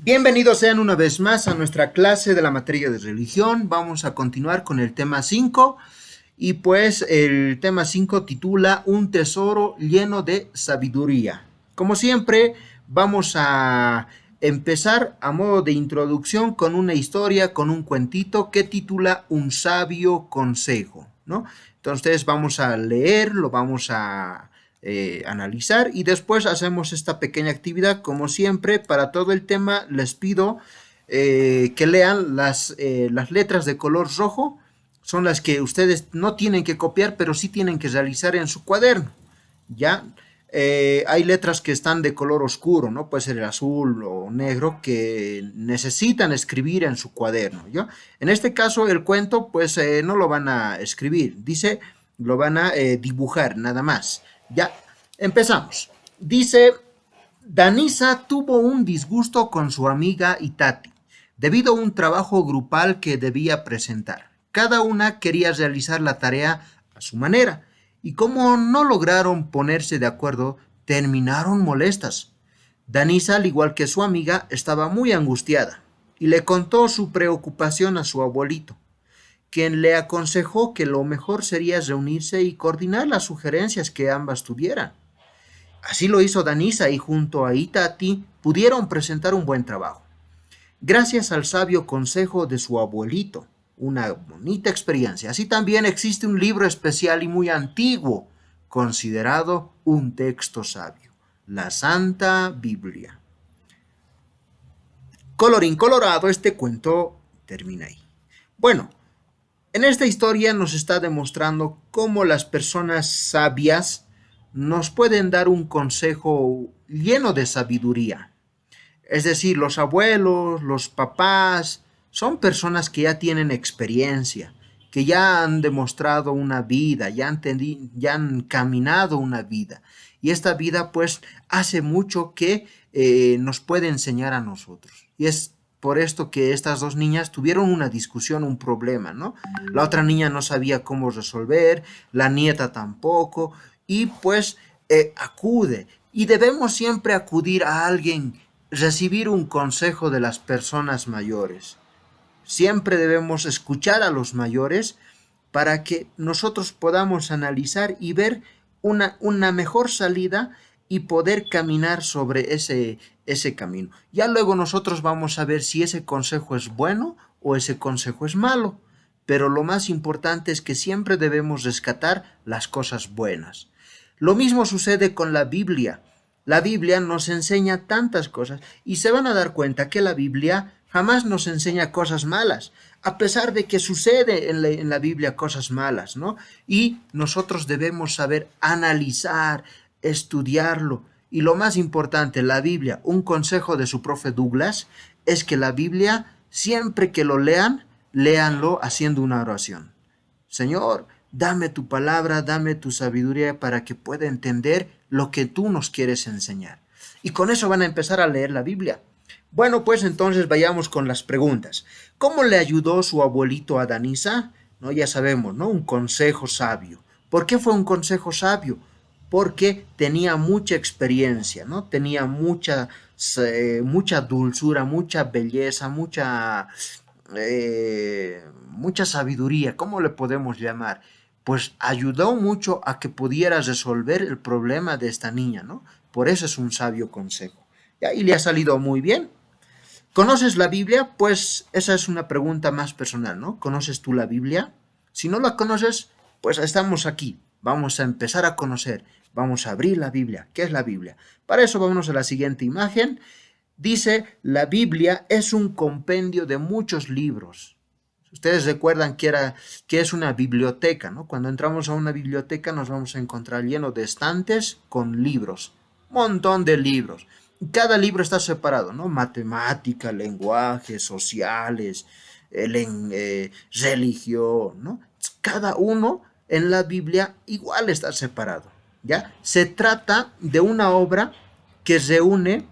Bienvenidos sean una vez más a nuestra clase de la materia de religión. Vamos a continuar con el tema 5 y pues el tema 5 titula Un tesoro lleno de sabiduría. Como siempre, vamos a empezar a modo de introducción con una historia, con un cuentito que titula Un sabio consejo, ¿no? Entonces vamos a leer, lo vamos a analizar y después hacemos esta pequeña actividad. Como siempre, para todo el tema les pido que lean las letras de color rojo. Son las que ustedes no tienen que copiar, pero sí tienen que realizar en su cuaderno. ¿Ya? Hay letras que están de color oscuro, ¿no? Puede ser el azul o negro, que necesitan escribir en su cuaderno, ¿ya? En este caso, el cuento, pues no lo van a escribir, dice, lo van a dibujar, nada más. Ya, empezamos. Dice, Danisa tuvo un disgusto con su amiga Itati, debido a un trabajo grupal que debía presentar. Cada una quería realizar la tarea a su manera, y como no lograron ponerse de acuerdo, terminaron molestas. Danisa, al igual que su amiga, estaba muy angustiada, y le contó su preocupación a su abuelito, quien le aconsejó que lo mejor sería reunirse y coordinar las sugerencias que ambas tuvieran. Así lo hizo Danisa y junto a Itati pudieron presentar un buen trabajo. Gracias al sabio consejo de su abuelito, una bonita experiencia. Así también existe un libro especial y muy antiguo, considerado un texto sabio, la Santa Biblia. Colorín colorado, este cuento termina ahí. Bueno, en esta historia nos está demostrando cómo las personas sabias nos pueden dar un consejo lleno de sabiduría. Es decir, los abuelos, los papás, son personas que ya tienen experiencia, que ya han demostrado una vida, ya han caminado una vida. Y esta vida pues hace mucho que nos puede enseñar a nosotros. Y es por esto que estas dos niñas tuvieron una discusión, un problema, ¿no? La otra niña no sabía cómo resolver, la nieta tampoco, y pues acude. Y debemos siempre acudir a alguien, recibir un consejo de las personas mayores. Siempre debemos escuchar a los mayores para que nosotros podamos analizar y ver una mejor salida y poder caminar sobre ese camino. Ya luego nosotros vamos a ver si ese consejo es bueno o ese consejo es malo. Pero lo más importante es que siempre debemos rescatar las cosas buenas. Lo mismo sucede con la Biblia. La Biblia nos enseña tantas cosas y se van a dar cuenta que la Biblia jamás nos enseña cosas malas, a pesar de que sucede en la Biblia cosas malas, ¿no? Y nosotros debemos saber analizar, estudiarlo. Y lo más importante, la Biblia, un consejo de su profe Douglas, es que la Biblia, siempre que lo lean, léanlo haciendo una oración. Señor, dame tu palabra, dame tu sabiduría para que pueda entender lo que tú nos quieres enseñar. Y con eso van a empezar a leer la Biblia. Bueno, pues entonces vayamos con las preguntas. ¿Cómo le ayudó su abuelito a Danisa? No, ya sabemos, ¿no? Un consejo sabio. ¿Por qué fue un consejo sabio? Porque tenía mucha experiencia, ¿no? Tenía mucha dulzura, mucha belleza, mucha sabiduría, ¿cómo le podemos llamar? Pues ayudó mucho a que pudiera resolver el problema de esta niña, ¿no? Por eso es un sabio consejo. Y le ha salido muy bien. ¿Conoces la Biblia? Pues esa es una pregunta más personal, ¿no? ¿Conoces tú la Biblia? Si no la conoces, pues estamos aquí. Vamos a empezar a conocer. Vamos a abrir la Biblia. ¿Qué es la Biblia? Para eso vámonos a la siguiente imagen. Dice, la Biblia es un compendio de muchos libros. Ustedes recuerdan que es una biblioteca, ¿no? Cuando entramos a una biblioteca nos vamos a encontrar lleno de estantes con libros, montón de libros. Cada libro está separado, ¿no? Matemática, lenguaje, sociales, religión, ¿no? Cada uno en la Biblia igual está separado, ¿ya? Se trata de una obra que reúne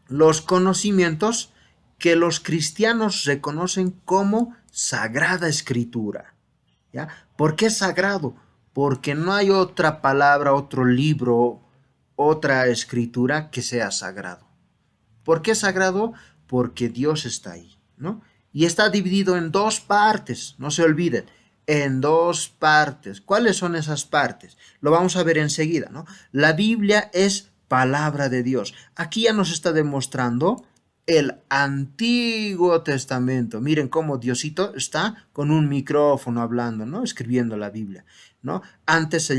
los conocimientos que los cristianos reconocen como Sagrada Escritura. ¿Ya? ¿Por qué sagrado? Porque no hay otra palabra, otro libro, otra escritura que sea sagrado. ¿Por qué sagrado? porque Dios está ahí, ¿no? Y está dividido en dos partes, no se olviden, en dos partes. ¿Cuáles son esas partes? Lo vamos a ver enseguida, ¿no? La Biblia es palabra de Dios. Aquí ya nos está demostrando el Antiguo Testamento. Miren cómo Diosito está con un micrófono hablando, ¿no? Escribiendo la Biblia, ¿no? Antes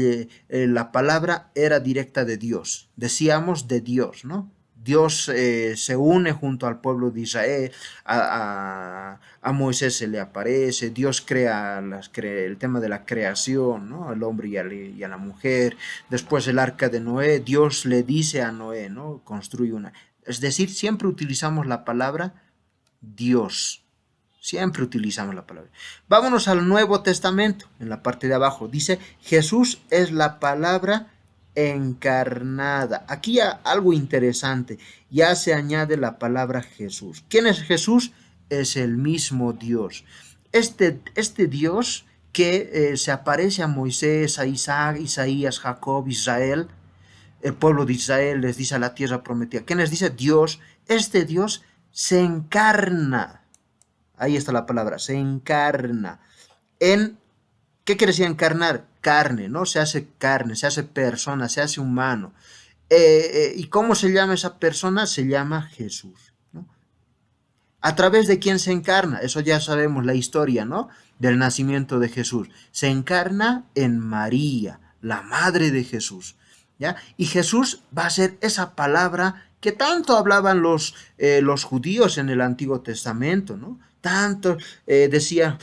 la palabra era directa de Dios. Decíamos de Dios, ¿no? Dios se une junto al pueblo de Israel, a Moisés se le aparece, Dios crea el tema de la creación, ¿no? Al hombre y a la mujer, después el arca de Noé, Dios le dice a Noé, ¿no? Construye una. Es decir, siempre utilizamos la palabra Dios. Siempre utilizamos la palabra. Vámonos al Nuevo Testamento, en la parte de abajo. Dice, Jesús es la palabra encarnada. Aquí hay algo interesante. Ya se añade la palabra Jesús. ¿Quién es Jesús? Es el mismo Dios. Este Dios que se aparece a Moisés, a Isaac, Isaías, Jacob, Israel, el pueblo de Israel les dice a la tierra prometida. ¿Quién les dice? Dios. Este Dios se encarna. Ahí está la palabra, se encarna. ¿Qué quiere decir encarnar? Carne, ¿no? Se hace carne, se hace persona, se hace humano. ¿Y cómo se llama esa persona? Se llama Jesús, ¿no? ¿A través de quién se encarna? Eso ya sabemos la historia, ¿no? Del nacimiento de Jesús. Se encarna en María, la madre de Jesús, ¿ya? Y Jesús va a ser esa palabra que tanto hablaban los judíos en el Antiguo Testamento, ¿no? Tanto decía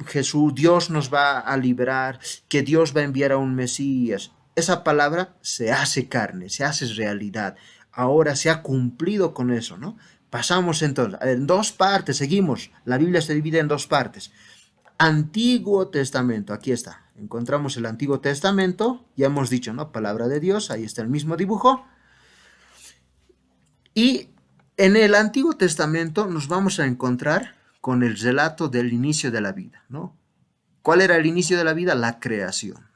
Jesús, Dios nos va a liberar, que Dios va a enviar a un Mesías. Esa palabra se hace carne, se hace realidad. Ahora se ha cumplido con eso, ¿no? Pasamos entonces, en dos partes, seguimos. La Biblia se divide en dos partes. Antiguo Testamento, aquí está. Encontramos el Antiguo Testamento, ya hemos dicho, ¿no? Palabra de Dios, ahí está el mismo dibujo. Y en el Antiguo Testamento nos vamos a encontrar con el relato del inicio de la vida, ¿no? ¿Cuál era el inicio de la vida? La creación.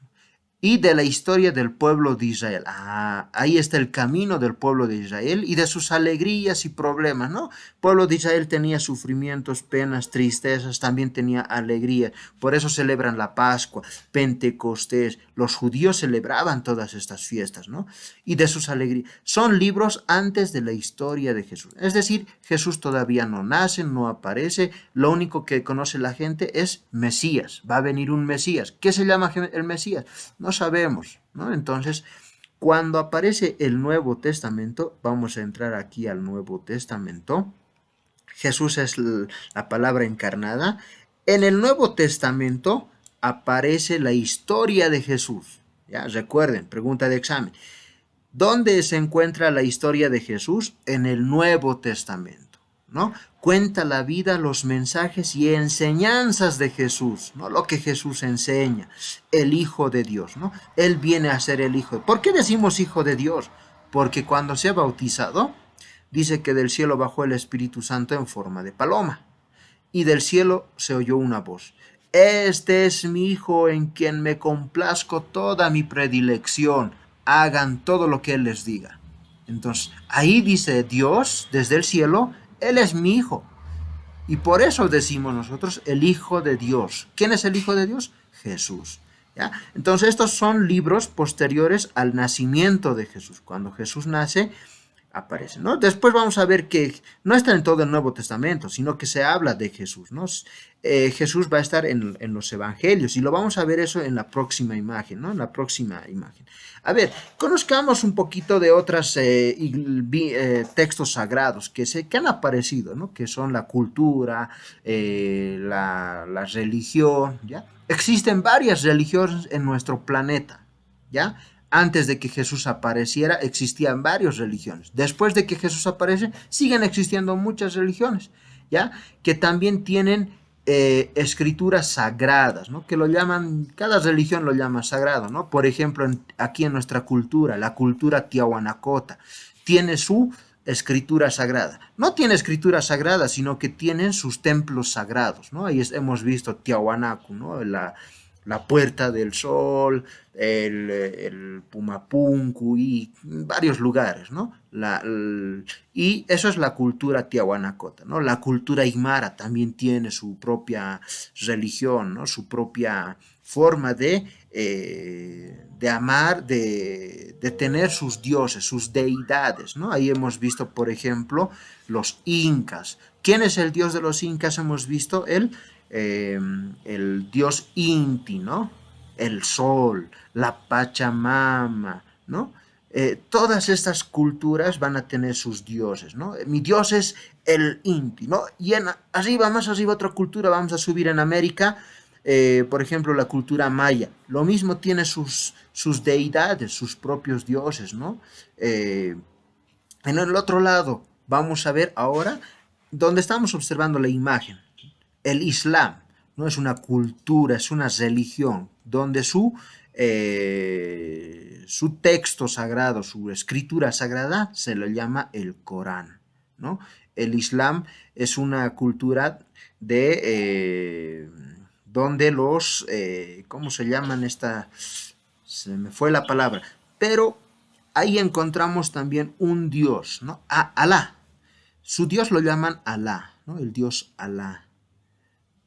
Y de la historia del pueblo de Israel. Ahí está el camino del pueblo de Israel y de sus alegrías y problemas, ¿no? El pueblo de Israel tenía sufrimientos, penas, tristezas, también tenía alegría. Por eso celebran la Pascua, Pentecostés. Los judíos celebraban todas estas fiestas, ¿no? Y de sus alegrías. Son libros antes de la historia de Jesús. Es decir, Jesús todavía no nace, no aparece. Lo único que conoce la gente es Mesías. Va a venir un Mesías. ¿Qué se llama el Mesías? No sabemos, ¿no? Entonces, cuando aparece el Nuevo Testamento, vamos a entrar aquí al Nuevo Testamento. Jesús es la palabra encarnada. En el Nuevo Testamento aparece la historia de Jesús. Ya, recuerden, pregunta de examen. ¿Dónde se encuentra la historia de Jesús? En el Nuevo Testamento, ¿no? Cuenta la vida, los mensajes y enseñanzas de Jesús, ¿no? Lo que Jesús enseña, el Hijo de Dios, ¿no? Él viene a ser el Hijo. ¿Por qué decimos Hijo de Dios? Porque cuando se ha bautizado, dice que del cielo bajó el Espíritu Santo en forma de paloma, y del cielo se oyó una voz. Este es mi Hijo en quien me complazco toda mi predilección. Hagan todo lo que Él les diga. Entonces, ahí dice Dios desde el cielo, Él es mi Hijo. Y por eso decimos nosotros el Hijo de Dios. ¿Quién es el Hijo de Dios? Jesús. ¿Ya? Entonces, estos son libros posteriores al nacimiento de Jesús. Cuando Jesús nace, aparece, ¿no? Después vamos a ver que no está en todo el Nuevo Testamento, sino que se habla de Jesús, ¿no? Jesús va a estar en los evangelios y lo vamos a ver eso en la próxima imagen, ¿no? En la próxima imagen. A ver, conozcamos un poquito de otros textos sagrados que han aparecido, ¿no? Que son la cultura, la religión, ¿ya? Existen varias religiones en nuestro planeta, ¿ya? Antes de que Jesús apareciera, existían varias religiones. Después de que Jesús aparece, siguen existiendo muchas religiones, ¿ya? Que también tienen escrituras sagradas, ¿no? Que lo llaman, cada religión lo llama sagrado, ¿no? Por ejemplo, aquí en nuestra cultura, la cultura tiahuanacota, tiene su escritura sagrada. No tiene escritura sagrada, sino que tienen sus templos sagrados, ¿no? Ahí hemos visto Tiahuanaco, ¿no? la Puerta del Sol, el Pumapunku y varios lugares, ¿no? Y eso es la cultura tiahuanacota, ¿no? La cultura aymara también tiene su propia religión, ¿no? Su propia forma de amar, de tener sus dioses, sus deidades, ¿no? Ahí hemos visto, por ejemplo, los incas. ¿Quién es el dios de los incas? Hemos visto el dios Inti, ¿no? El sol, la Pachamama, ¿no? Todas estas culturas van a tener sus dioses, ¿no? Mi dios es el Inti, ¿no? Y arriba, más arriba, otra cultura, vamos a subir en América, por ejemplo, la cultura maya. Lo mismo tiene sus deidades, sus propios dioses, ¿no? En el otro lado, vamos a ver ahora, donde estamos observando la imagen, el Islam. No es una cultura, es una religión, donde su texto sagrado, su escritura sagrada, se le llama el Corán, ¿no? El Islam es una cultura donde ¿cómo se llaman esta? Se me fue la palabra, pero ahí encontramos también un Dios, ¿no? Alá. Su Dios lo llaman Alá, ¿no? El Dios Alá.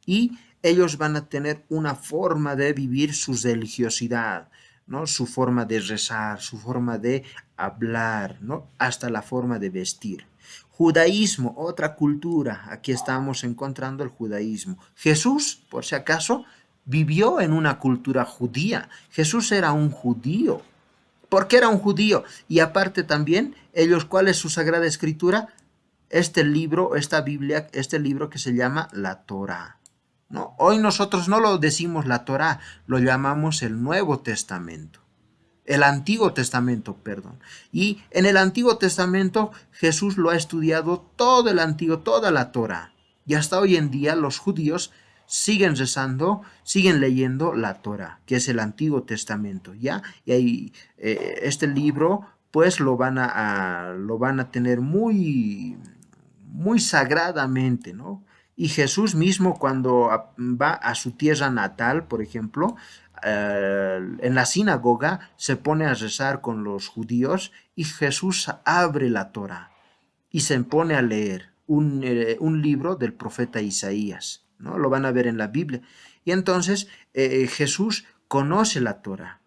Y ellos van a tener una forma de vivir su religiosidad, ¿no? Su forma de rezar, su forma de hablar, ¿no? Hasta la forma de vestir. Judaísmo, otra cultura. Aquí estamos encontrando el judaísmo. Jesús, por si acaso, vivió en una cultura judía. Jesús era un judío. ¿Por qué era un judío? Y aparte también, ellos, ¿cuál es su sagrada escritura? Este libro, esta Biblia, este libro que se llama la Torá. ¿No? Hoy nosotros no lo decimos la Torá, lo llamamos el Nuevo Testamento. El Antiguo Testamento, perdón. Y en el Antiguo Testamento Jesús lo ha estudiado todo el Antiguo, toda la Torá. Y hasta hoy en día los judíos siguen rezando, siguen leyendo la Torá, que es el Antiguo Testamento, ¿ya? Y ahí este libro, pues lo van a tener muy, muy sagradamente, ¿no? Y Jesús mismo cuando va a su tierra natal, por ejemplo, en la sinagoga se pone a rezar con los judíos y Jesús abre la Torá y se pone a leer un libro del profeta Isaías, ¿no? Lo van a ver en la Biblia. Y entonces Jesús conoce la Torá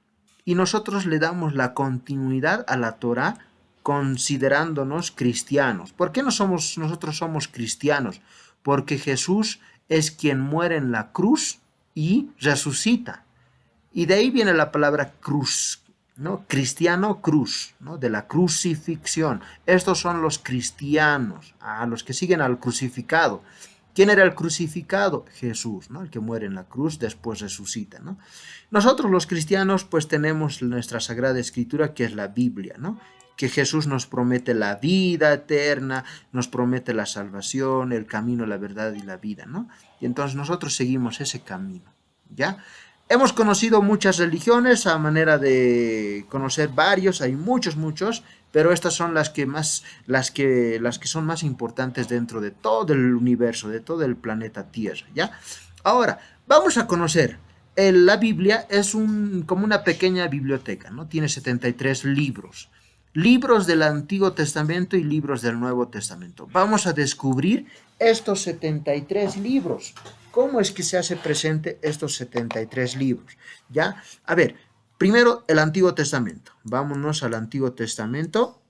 y nosotros le damos la continuidad a la Torá considerándonos cristianos. ¿Por qué nosotros somos cristianos? Porque Jesús es quien muere en la cruz y resucita. Y de ahí viene la palabra cruz, ¿no? Cristiano, cruz, ¿no? De la crucifixión. Estos son los cristianos, a los que siguen al crucificado. ¿Quién era el crucificado? Jesús, ¿no? El que muere en la cruz, después resucita, ¿no? Nosotros los cristianos pues tenemos nuestra Sagrada Escritura, que es la Biblia, ¿no? Que Jesús nos promete la vida eterna, nos promete la salvación, el camino, la verdad y la vida, ¿no? Y entonces nosotros seguimos ese camino, ¿ya? Hemos conocido muchas religiones a manera de conocer varios, hay muchos, pero estas son las que son más importantes dentro de todo el universo, de todo el planeta Tierra, ¿ya? Ahora, vamos a conocer. La Biblia es como una pequeña biblioteca, ¿no? Tiene 73 libros. Libros del Antiguo Testamento y libros del Nuevo Testamento. Vamos a descubrir estos 73 libros. ¿Cómo es que se hace presente estos 73 libros? ¿Ya? A ver, primero el Antiguo Testamento. Vámonos al Antiguo Testamento.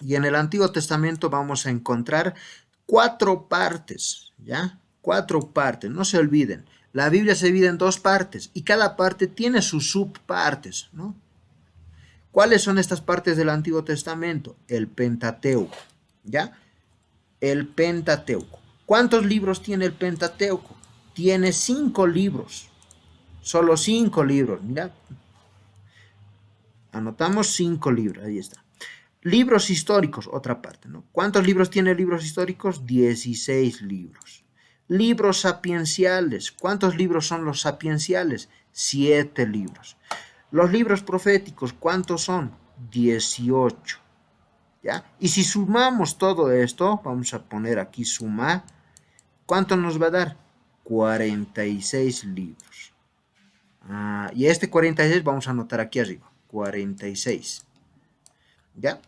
Y en el Antiguo Testamento vamos a encontrar 4 partes, ¿ya? 4 partes, no se olviden. La Biblia se divide en 2 partes y cada parte tiene sus subpartes, ¿no? ¿Cuáles son estas partes del Antiguo Testamento? El Pentateuco, ¿ya? El Pentateuco. ¿Cuántos libros tiene el Pentateuco? Tiene 5 libros. Solo 5 libros, mira. Anotamos 5 libros, ahí está. Libros históricos, otra parte, ¿no? ¿Cuántos libros tiene libros históricos? 16 libros. Libros sapienciales. ¿Cuántos libros son los sapienciales? 7 libros. Los libros proféticos, ¿cuántos son? 18. ¿Ya? Y si sumamos todo esto, vamos a poner aquí suma, ¿cuánto nos va a dar? 46 libros. Y este 46 vamos a anotar aquí arriba, 46. ¿Ya?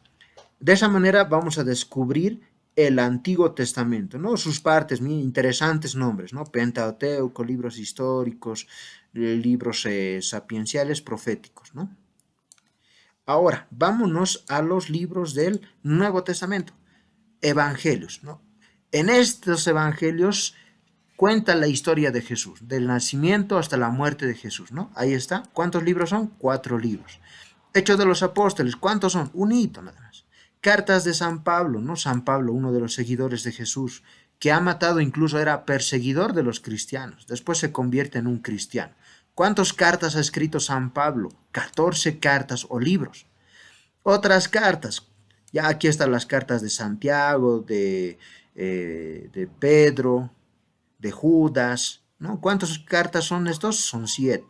De esa manera vamos a descubrir el Antiguo Testamento, ¿no? Sus partes, interesantes nombres, ¿no? Pentateuco, libros históricos, libros sapienciales, proféticos, ¿no? Ahora, vámonos a los libros del Nuevo Testamento, evangelios, ¿no? En estos evangelios cuenta la historia de Jesús, del nacimiento hasta la muerte de Jesús, ¿no? Ahí está. ¿Cuántos libros son? 4 libros. Hechos de los Apóstoles, ¿cuántos son? Un hito nada más. Cartas de San Pablo, ¿no? San Pablo, uno de los seguidores de Jesús, que ha matado, incluso era perseguidor de los cristianos. Después se convierte en un cristiano. ¿Cuántas cartas ha escrito San Pablo? 14 cartas o libros. Otras cartas. Ya aquí están las cartas de Santiago, de Pedro, de Judas, ¿no? ¿Cuántas cartas son estos? Son 7.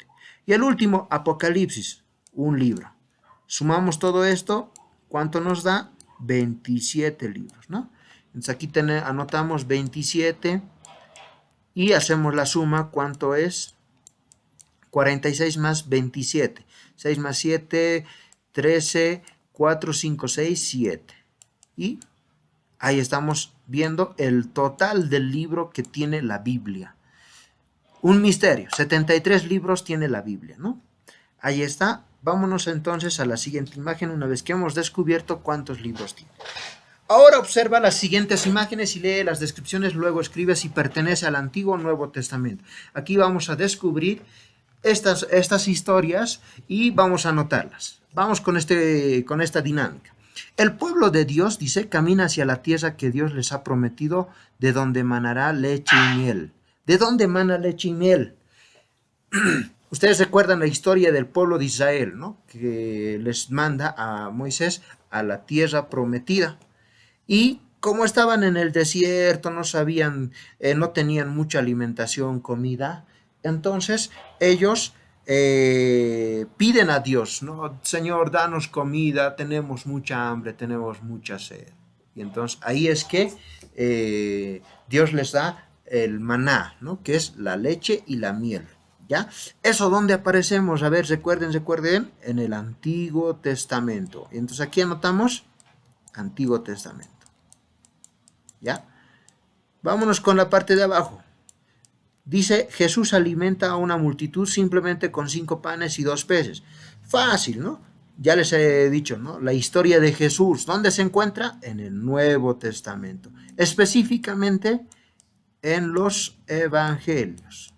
Y el último, Apocalipsis, un libro. Sumamos todo esto, ¿cuánto nos da? 27 libros, ¿no? Entonces aquí anotamos 27 y hacemos la suma, ¿cuánto es? 46 más 27. 6 más 7, 13, 4, 5, 6, 7. Y ahí estamos viendo el total del libro que tiene la Biblia. Un misterio, 73 libros tiene la Biblia, ¿no? Ahí está. Vámonos entonces a la siguiente imagen una vez que hemos descubierto cuántos libros tiene. Ahora observa las siguientes imágenes y lee las descripciones, luego escribe si pertenece al Antiguo o Nuevo Testamento. Aquí vamos a descubrir estas historias y vamos a anotarlas. Vamos con esta dinámica. El pueblo de Dios, dice, camina hacia la tierra que Dios les ha prometido, de donde manará leche y miel. ¿De dónde mana leche y miel? Ustedes recuerdan la historia del pueblo de Israel, ¿no? Que les manda a Moisés a la tierra prometida. Y como estaban en el desierto, no sabían, no tenían mucha alimentación, comida, entonces ellos piden a Dios, ¿no? Señor, danos comida, tenemos mucha hambre, tenemos mucha sed. Y entonces ahí es que Dios les da el maná, ¿no? Que es la leche y la miel. ¿Ya? ¿Eso dónde aparecemos? A ver, recuerden, en el Antiguo Testamento. Entonces aquí anotamos Antiguo Testamento. ¿Ya? Vámonos con la parte de abajo. Dice, Jesús alimenta a una multitud simplemente con 5 panes y 2 peces. Fácil, ¿no? Ya les he dicho, ¿no? La historia de Jesús, ¿dónde se encuentra? En el Nuevo Testamento. Específicamente en los Evangelios.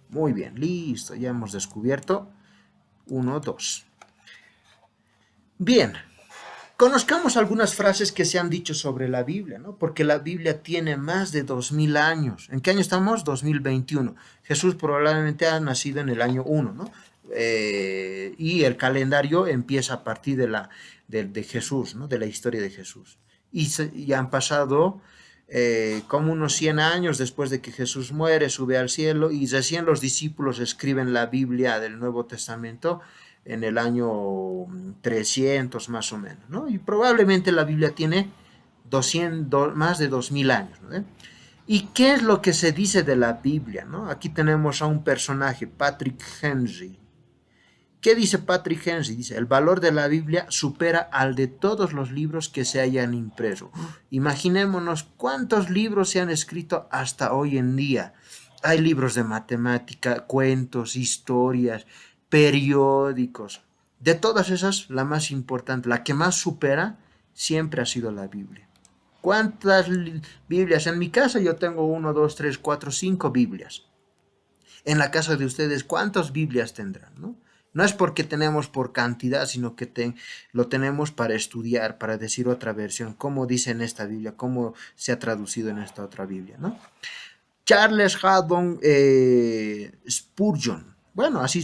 Muy bien, listo, ya hemos descubierto 1, 2. Bien, conozcamos algunas frases que se han dicho sobre la Biblia, ¿no? Porque la Biblia tiene más de 2000 años. ¿En qué año estamos? 2021. Jesús probablemente ha nacido en el año 1, ¿no? Y el calendario empieza a partir de Jesús, ¿no? De la historia de Jesús. Y han pasado como unos 100 años después de que Jesús muere, sube al cielo y recién los discípulos escriben la Biblia del Nuevo Testamento en el año 300 más o menos, ¿no? Y probablemente la Biblia tiene más de 2000 años, ¿no? ¿Y qué es lo que se dice de la Biblia, ¿no? Aquí tenemos a un personaje, Patrick Henry. ¿Qué dice Patrick Henry? Dice, el valor de la Biblia supera al de todos los libros que se hayan impreso. Imaginémonos cuántos libros se han escrito hasta hoy en día. Hay libros de matemática, cuentos, historias, periódicos. De todas esas, la más importante, la que más supera, siempre ha sido la Biblia. ¿Cuántas Biblias? En mi casa yo tengo 1, 2, 3, 4, 5 Biblias. En la casa de ustedes, ¿cuántas Biblias tendrán, no? No es porque tenemos por cantidad, sino que lo tenemos para estudiar, para decir otra versión, cómo dice en esta Biblia, cómo se ha traducido en esta otra Biblia, ¿no? Charles Haddon Spurgeon. Bueno, así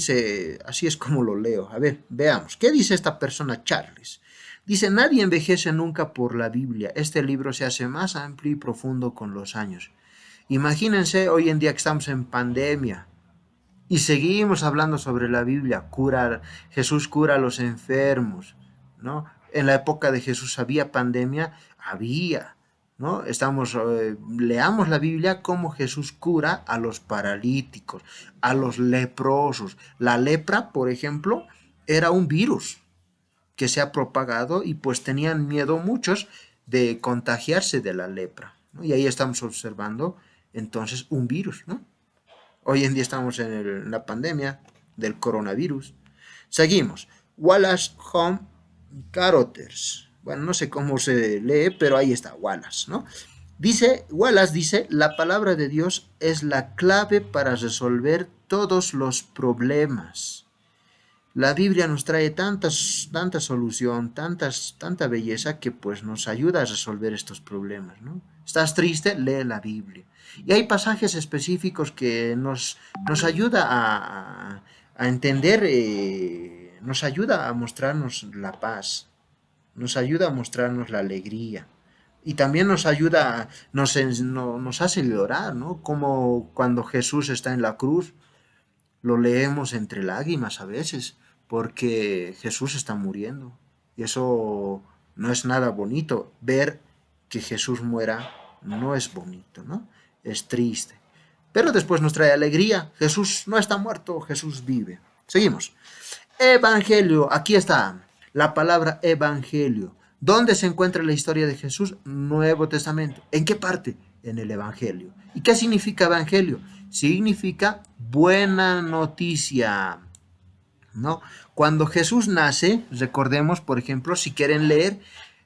es como lo leo. A ver, veamos. ¿Qué dice esta persona, Charles? Dice, nadie envejece nunca por la Biblia. Este libro se hace más amplio y profundo con los años. Imagínense hoy en día que estamos en pandemia y seguimos hablando sobre la Biblia. Jesús cura a los enfermos, ¿no? En la época de Jesús había pandemia, había. ¿no? Leamos la Biblia cómo Jesús cura a los paralíticos, a los leprosos. La lepra, por ejemplo, era un virus que se ha propagado y pues tenían miedo muchos de contagiarse de la lepra, ¿no? Y ahí estamos observando entonces un virus, ¿no? Hoy en día estamos en la pandemia del coronavirus. Seguimos. Wallace Home Carothers. Bueno, no sé cómo se lee, pero ahí está, Wallace, ¿no? Wallace dice, la palabra de Dios es la clave para resolver todos los problemas. La Biblia nos trae tanta solución, tanta belleza que pues nos ayuda a resolver estos problemas, ¿no? ¿Estás triste? Lee la Biblia. Y hay pasajes específicos que nos ayuda a entender, nos ayuda a mostrarnos la paz, nos ayuda a mostrarnos la alegría. Y también nos ayuda, nos hace llorar, ¿no? Como cuando Jesús está en la cruz, lo leemos entre lágrimas a veces, porque Jesús está muriendo. Y eso no es nada bonito. Ver que Jesús muera no es bonito, ¿no? Es triste. Pero después nos trae alegría. Jesús no está muerto, Jesús vive. Seguimos. Evangelio, aquí está la palabra evangelio. ¿Dónde se encuentra la historia de Jesús? Nuevo Testamento. ¿En qué parte? En el Evangelio. ¿Y qué significa Evangelio? Significa buena noticia, ¿no? Cuando Jesús nace, recordemos, por ejemplo, si quieren leer,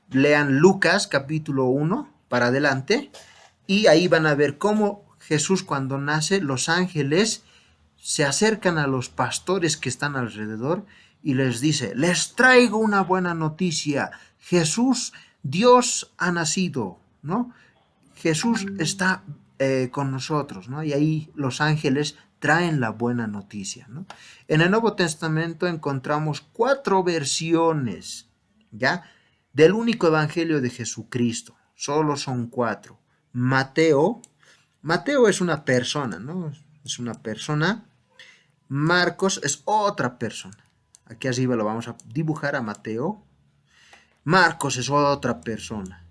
lean Lucas capítulo 1 para adelante y ahí van a ver cómo Jesús cuando nace, los ángeles se acercan a los pastores que están alrededor y les dice, les traigo una buena noticia, Jesús, Dios ha nacido, ¿no? Jesús está con nosotros, ¿no? Y ahí los ángeles traen la buena noticia, ¿no? En el Nuevo Testamento encontramos 4 versiones, ¿ya? Del único evangelio de Jesucristo, solo son 4. Mateo es una persona, ¿no? Es una persona. Marcos es otra persona. Aquí arriba lo vamos a dibujar a Mateo. Marcos es otra persona.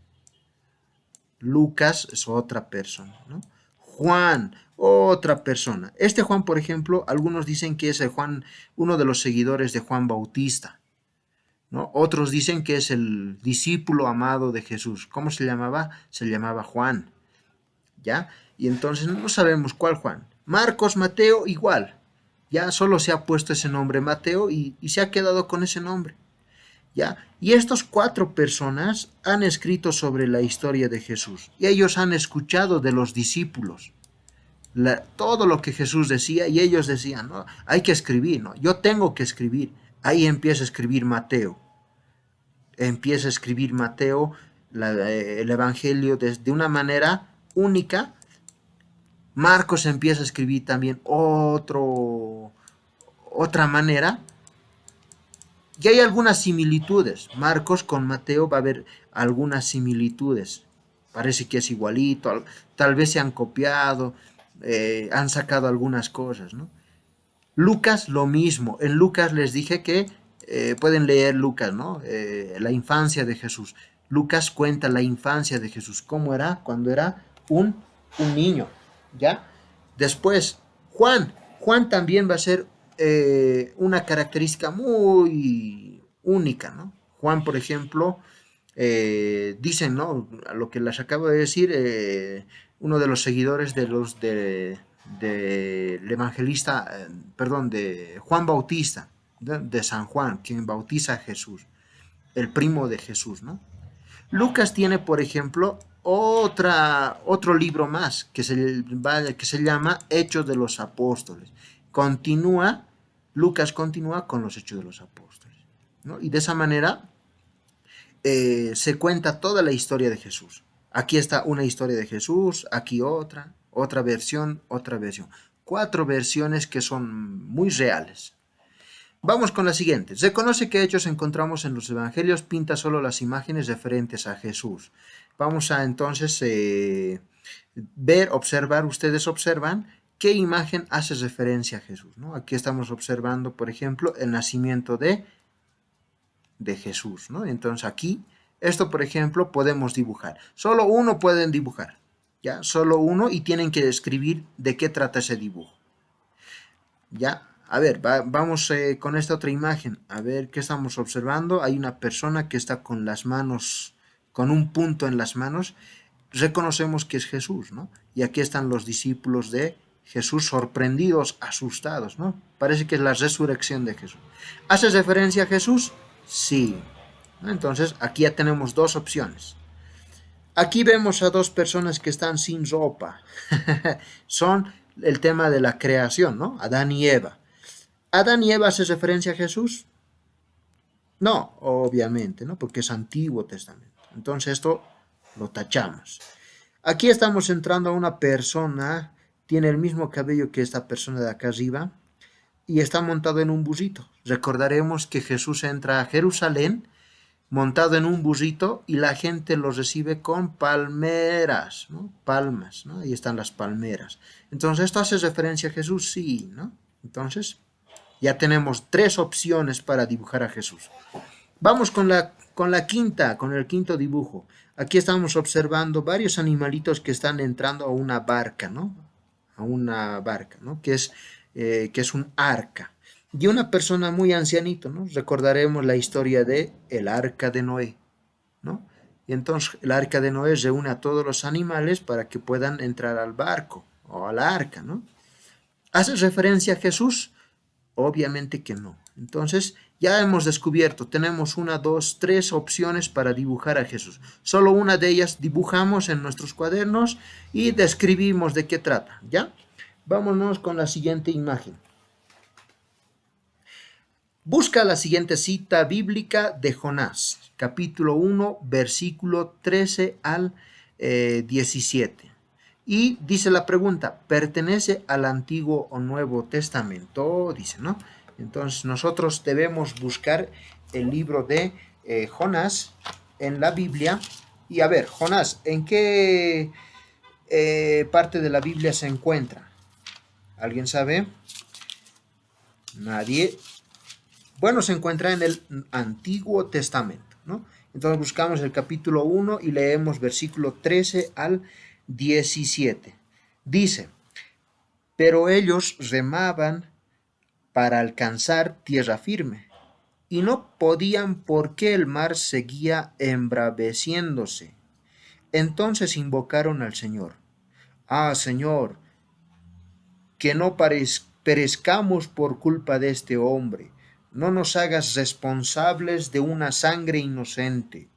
Lucas es otra persona, ¿no? Juan, otra persona. Este Juan, por ejemplo, algunos dicen que es el Juan, uno de los seguidores de Juan Bautista, ¿no? Otros dicen que es el discípulo amado de Jesús. ¿Cómo se llamaba? Se llamaba Juan, ¿ya? Y entonces no sabemos cuál Juan. Marcos, Mateo, igual. Ya solo se ha puesto ese nombre Mateo y se ha quedado con ese nombre. ¿Ya? Y estos 4 personas han escrito sobre la historia de Jesús. Y ellos han escuchado de los discípulos todo lo que Jesús decía y ellos decían, no, hay que escribir, ¿no? Yo tengo que escribir. Ahí empieza a escribir Mateo. Empieza a escribir Mateo el Evangelio de una manera única. Marcos empieza a escribir también otra manera. Y hay algunas similitudes. Marcos con Mateo va a haber algunas similitudes. Parece que es igualito. Tal vez se han copiado. Han sacado algunas cosas, ¿no? Lucas lo mismo. En Lucas les dije que pueden leer Lucas, ¿no? La infancia de Jesús. Lucas cuenta la infancia de Jesús. ¿Cómo era cuando era un niño? ¿Ya? Después, Juan. Juan también va a ser una característica muy única, ¿no? Juan, por ejemplo, dicen, ¿no? A lo que les acabo de decir, uno de los seguidores del evangelista, perdón, de Juan Bautista, de San Juan, quien bautiza a Jesús, el primo de Jesús, ¿no? Lucas tiene, por ejemplo, otro libro más que se llama Hechos de los Apóstoles. Lucas continúa con los Hechos de los Apóstoles, ¿no? Y de esa manera se cuenta toda la historia de Jesús. Aquí está una historia de Jesús, aquí otra versión, otra versión. 4 versiones que son muy reales. Vamos con la siguiente. Se conoce que hechos encontramos en los evangelios pinta solo las imágenes referentes a Jesús. Vamos a entonces observar, ustedes observan qué imagen hace referencia a Jesús, ¿no? Aquí estamos observando, por ejemplo, el nacimiento de Jesús, ¿no? Entonces aquí Esto, por ejemplo, podemos dibujar. Solo uno pueden dibujar, ¿ya? Solo uno, y tienen que escribir de qué trata ese dibujo, ¿ya? A ver, vamos con esta otra imagen. A ver, ¿qué estamos observando? Hay una persona que está con las manos, con un punto en las manos. Reconocemos que es Jesús, ¿no? Y aquí están los discípulos de Jesús sorprendidos, asustados, ¿no? Parece que es la resurrección de Jesús. ¿Hace referencia a Jesús? Sí. Entonces, aquí ya tenemos dos opciones. Aquí vemos a dos personas que están sin ropa. Son el tema de la creación, ¿no? Adán y Eva. ¿Adán y Eva hace referencia a Jesús? No, obviamente, ¿no? Porque es Antiguo Testamento. Entonces esto lo tachamos. Aquí estamos entrando a una persona, tiene el mismo cabello que esta persona de acá arriba y está montado en un burrito. Recordaremos que Jesús entra a Jerusalén montado en un burrito y la gente lo recibe con palmeras, ¿no? Palmas, ¿no? Ahí están las palmeras. Entonces, ¿esto hace referencia a Jesús? Sí, ¿no? Entonces, ya tenemos tres opciones para dibujar a Jesús. Vamos con la quinta, con el quinto dibujo. Aquí estamos observando varios animalitos que están entrando a una barca, ¿no? A una barca, ¿no? Que es un arca. Y una persona muy ancianito, ¿no? Recordaremos la historia de el arca de Noé, ¿no? Y entonces el arca de Noé reúne a todos los animales para que puedan entrar al barco o al arca, ¿no? ¿Hace referencia a Jesús? Obviamente que no. Entonces ya hemos descubierto, tenemos 1, 2, 3 opciones para dibujar a Jesús. Solo una de ellas dibujamos en nuestros cuadernos y describimos de qué trata, ¿ya? Vámonos con la siguiente imagen. Busca la siguiente cita bíblica de Jonás, capítulo 1, versículo 13 al 17. Y dice la pregunta, ¿pertenece al Antiguo o Nuevo Testamento? Dice, ¿no? Entonces nosotros debemos buscar el libro de Jonás en la Biblia. Y a ver, Jonás, ¿en qué parte de la Biblia se encuentra? ¿Alguien sabe? Nadie. Bueno, se encuentra en el Antiguo Testamento, ¿no? Entonces buscamos el capítulo 1 y leemos versículo 13 al 17. Dice, pero ellos remaban para alcanzar tierra firme y no podían porque el mar seguía embraveciéndose. Entonces invocaron al Señor. Ah, Señor, que no perezcamos por culpa de este hombre. No nos hagas responsables de una sangre inocente.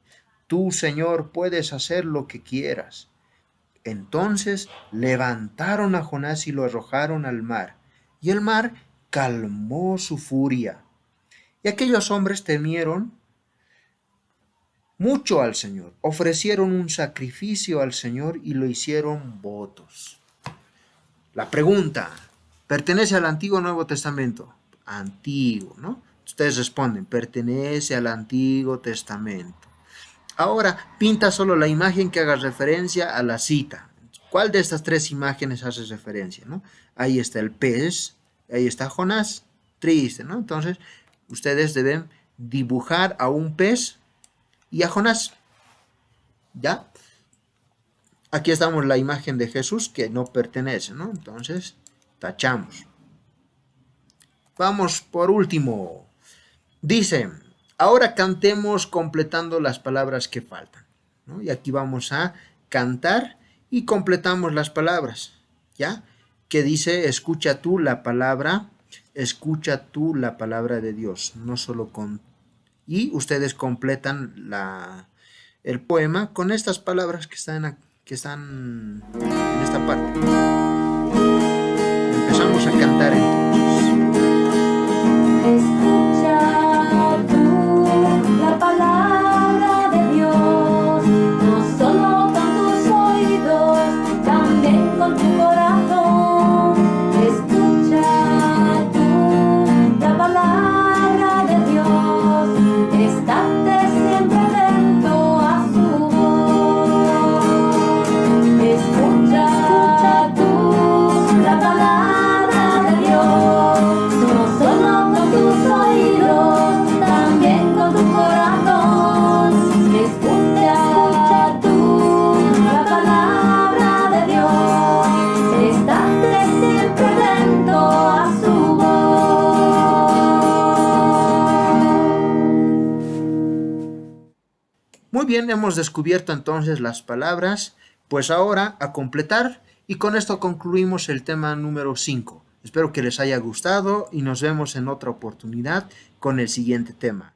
Tú, Señor, puedes hacer lo que quieras. Entonces levantaron a Jonás y lo arrojaron al mar, y el mar calmó su furia. Y aquellos hombres temieron mucho al Señor, ofrecieron un sacrificio al Señor y lo hicieron votos. La pregunta, ¿pertenece al Antiguo o Nuevo Testamento? Antiguo, ¿no? Ustedes responden, pertenece al Antiguo Testamento. Ahora, pinta solo la imagen que haga referencia a la cita. ¿Cuál de estas tres imágenes hace referencia, no? Ahí está el pez, ahí está Jonás, triste, ¿no? Entonces, ustedes deben dibujar a un pez y a Jonás, ¿ya? Aquí estamos la imagen de Jesús que no pertenece, ¿no? Entonces, tachamos. Vamos por último. Dice, ahora cantemos completando las palabras que faltan, ¿no? Y aquí vamos a cantar y completamos las palabras, ¿ya? Que dice, escucha tú la palabra de Dios, no solo con... Y ustedes completan el poema con estas palabras que están en esta parte. Empezamos a cantar entonces. Escucha tú la palabra de Dios, no solo con tus oídos, también con tu corazón. Escucha tú la palabra de Dios, estate siempre atento a su voz. Escucha tú la palabra de Dios. bien, hemos descubierto entonces las palabras, pues ahora a completar, y con esto concluimos el tema número 5. Espero que les haya gustado y nos vemos en otra oportunidad con el siguiente tema.